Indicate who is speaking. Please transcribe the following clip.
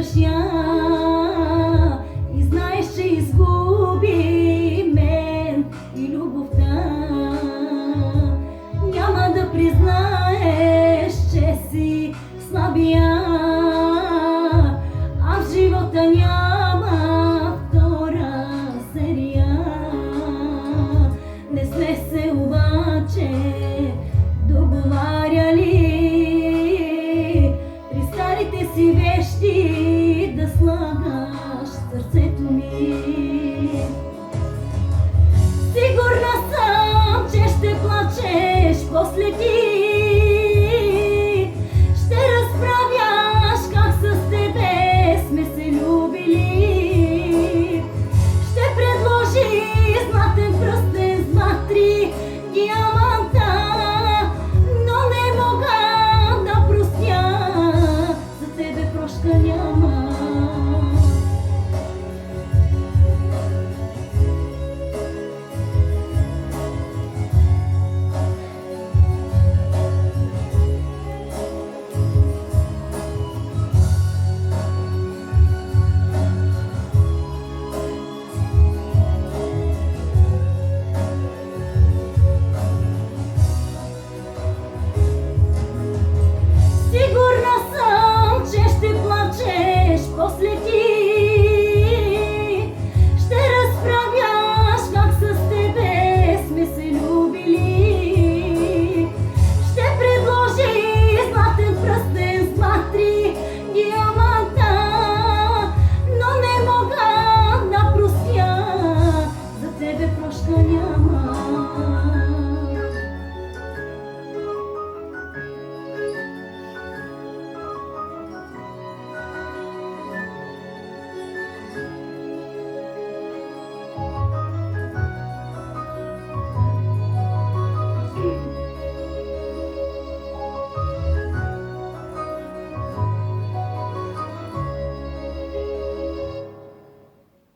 Speaker 1: питаш я и знаеш, че изгуби мен и любовта. Няма да признаеш, че си слабия, а в живота няма втора серия. Не сме се обаче договаряли при старите си вещи да слагаш сърцето ми. Сигурна съм, че ще плачеш после ти. Ще разправяш как с тебе сме се любили. Ще предложи златен пръстен с 2-3 диаманта, но не мога да простя, за тебе прошка няма.